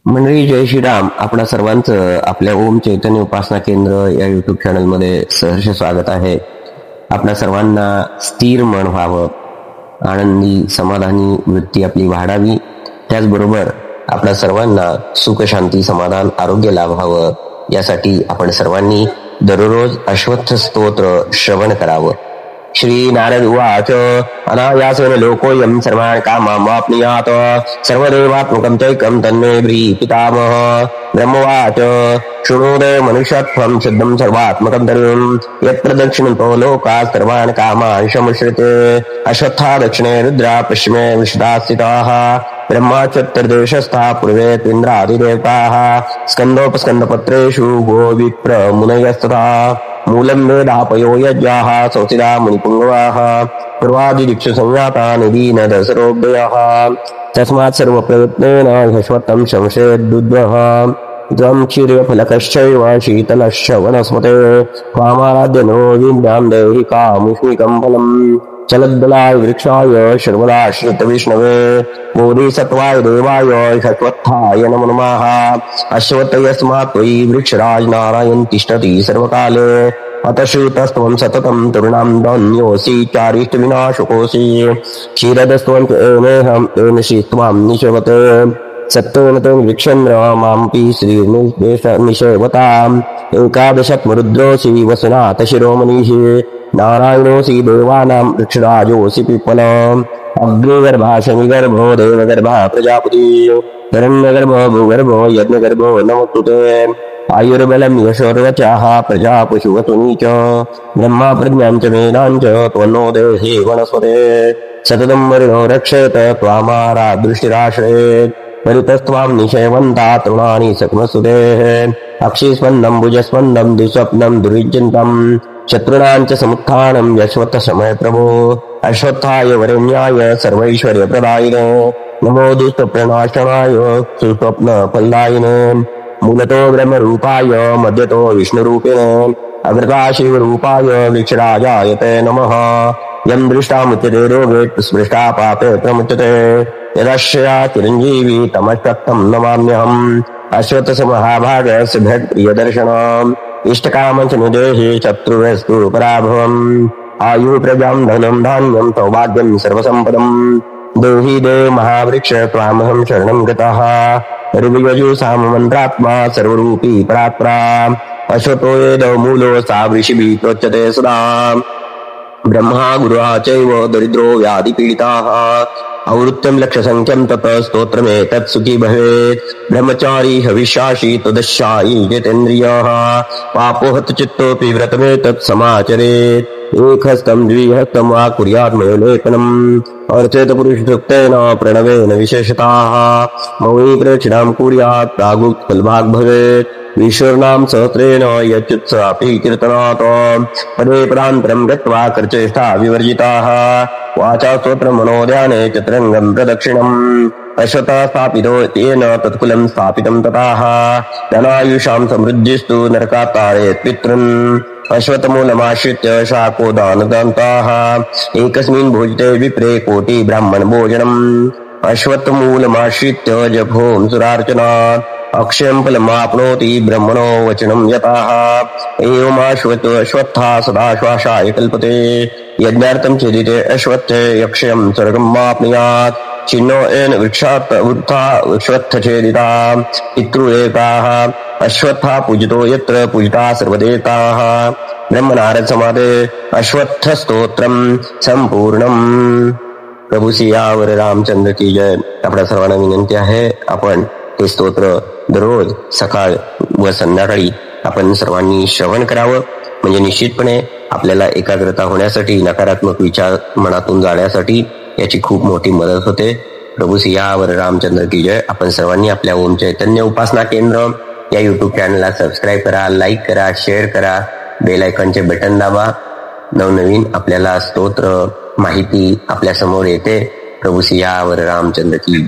मंडळी जय श्रीराम. आपणा सर्वांचं आपल्या ओम चैतन्य उपासना केंद्र या युट्यूब चॅनलमध्ये सहर्ष स्वागत आहे. आपणा सर्वांना स्थिर मन व्हावं, आनंदी समाधानी वृत्ती आपली वाढावी, त्याचबरोबर आपणा सर्वांना सुख शांती समाधान आरोग्य लाभावं यासाठी आपण सर्वांनी दररोज अश्वत्थ स्तोत्र श्रवण करावं. श्री नारद उवाच अनायासेन लोकोऽयं सर्वान् कामाप्नुयात् सर्वदेवात्मकं चैकं तन्मे ब्रीहि पितामह. ब्रह्मोवाच शृणोदय मनुष्यत्वं सिद्धं सर्वात्मकं तरुं यत्र दक्षिणतो लोकाः सर्वान् कामान् समुश्रिते. अश्वत्था दक्षिणे रुद्रा पश्चिमे विष्टा स्थिताः ब्रह्माच्युतर्देशस्था पूर्वे त्विन्द्रादिदेवताः स्कन्दोपस्कन्दपत्रेषु गो विप्र मुनयस्तथा मूलं वेदापयो यज्ञाः सौचिदा मुनिपुङ्गवाः पूर्वादिदिक्षु संयाता निदीन दशरोभ्यः तस्मात् सर्वप्रयत्नेन ह्यश्वत्थं शंसेद्दुद्वः. त्वं क्षीरफलकश्चैव शीतलश्च वनस्पते त्वामाराध्यनो विद्यां देहि कामुष्मिकं फलम्. चलद्दलाय वृक्षाय शर्वदाश्रितविष्णवे बोधिसत्त्वाय देवाय ह्यश्वत्थाय नमो नमः. अश्वत्थ यस्मात् त्वयि वृक्षराज नारायण तिष्ठति सर्वकाले अतश्रुतस्त्वं सततं तरुणां धन्योऽसि चारिष्टविनाशकोऽसि. क्षीरदस्त्वं एनेहं एनसि त्वां निषेवते सत्तेन तं वृक्षेन्द्र मामपि श्रीनिषेवताम्. एकादशत्वरुद्रोऽसि वसुनाथ शिरोमणिः नारायणोऽसि देवानां वृक्षराजोऽसि पिप्पलम्. अग्निगर्भः शनिगर्भो देवगर्भः प्रजापति हिरण्यगर्भो भूगर्भो यज्ञगर्भो नमोस्तुते. आयुर्बलं यशोर्वचः प्रजा पशुवसुनी च ब्रह्मा प्रज्ञां च वेदां च त्वन्नो देहि वनस्पते. सततं वरुणो रक्षेत त्वामारादृष्टिराश्रयेत् परितस्त्वां निषेवन्ता तृणानि सकमस्तुतेः. अक्षिस्पन्दं भुजस्पन्दं द्विस्वप्नं दुर्विचिन्तं शत्रूणां च समुत्थानं यश्वत्थशमय प्रभो. अश्वत्थाय वरेण्याय सर्वैश्वर्यप्रदायिने नमो दुष्टप्रणाशनाय सुस्वप्नफलदायिने. मूलतो ब्रह्मरूपाय मध्यतो विष्णुरूपिणे अग्रता शिवरूपाय वृक्षराजाय ते नमः. यं दृष्टामुच्यते रोगे स्पृष्टा पापे प्रमुच्यते यदश्रया चिरञ्जीवी तमश्वत्थं नमाम्यहम्. अश्वत्थसमहाभागस्य भक्तप्रियदर्शनम् इष्टकामं च निदेहि शत्रुरस्तु पराभवम्. आयुः प्रजां धनं धान्यं सौभाग्यं सर्वसम्पदम् देहि देव महावृक्ष त्वामहं शरणं गतः. ऋग्यजु साममन्त्रात्मा सर्वरूपी परात्परा अश्वतो वेदो मूलो सा वृषिभिः प्रोच्यते सदा. ब्रह्मा गुरुः चैव दरिद्रो व्याधिपीडिताः आवृत्यं लक्षसङ्ख्यं ततः स्तोत्रमेतत् सुखी भवेत्. ब्रह्मचारी हविष्यासि तदश्यायि जितेन्द्रियः पापो हतचित्तोऽपि व्रतमेतत् समाचरेत्. एकहस्तं द्विहस्तं वा कुर्यात् मयोलेपनम् अर्चेत पुरुषसूक्तेन प्रणवेन विशेषताः. मौनी प्रदक्षिणां कुर्यात् प्रागुक्तफलभाग् भवेत्. ईश्वरनाम सहस्रेण यच्युत्सापि कीर्तनात् पदे पदान्तरं गत्वा कर्चेष्टा विवर्जिताः. वाचा स्तोत्रं मनोध्याने चतुरङ्गं प्रदक्षिणम् अश्वत्थः स्थापितो येन तत्कुलं स्थापितं ततः. धनायुषां समृद्धिस्तु नरकात् तारयेत् पितॄन्. अश्वत्थमूलमाश्रित्य शाकोदानदन्ताः एकस्मिन् भोजते विप्रे कोटि ब्राह्मण भोजनम्. अश्वत्थमूलमाश्रित्य जपों सुरार्चनात् अक्षयं फलमाप्नोति ब्रह्मणो वचनं यतः. एवमाश्वत्थः सदा श्वासाय कल्पते यज्ञार्थं चेदिते अश्वत्थे यक्षयं स्वर्गं माप्नुयात्. छिन्नो येन वृक्षात् वृथा अश्वत्थछेदिता पितृदेवताः अश्वत्थः पूजितो यत्र पूजिता सर्वदेवताः. ब्रह्मनारद समाधे अश्वत्थस्तोत्रं संपूर्णम्. प्रभू सियावर रामचंद्र की जय. आपल्या सर्वांना विनंती आहे, आपण हे स्तोत्र दररोज सकाळ व संध्याकाळी आपण सर्वांनी श्रवण करावं. म्हणजे निश्चितपणे आपल्याला एकाग्रता होण्यासाठी, नकारात्मक विचार मनातून जाण्यासाठी याची खूप मोठी मदत होते. प्रभू सियावर रामचंद्र की जय. आपण सर्वांनी आपल्या ओम चैतन्य उपासना केंद्र या युट्यूब चॅनलला सबस्क्राईब करा, लाईक करा, शेअर करा, बेल आयकॉनचे बटन दाबा. नवनवीन आपल्याला स्तोत्र माहिती आपल्या समोर येते. प्रभू सियावर रामचंद्र की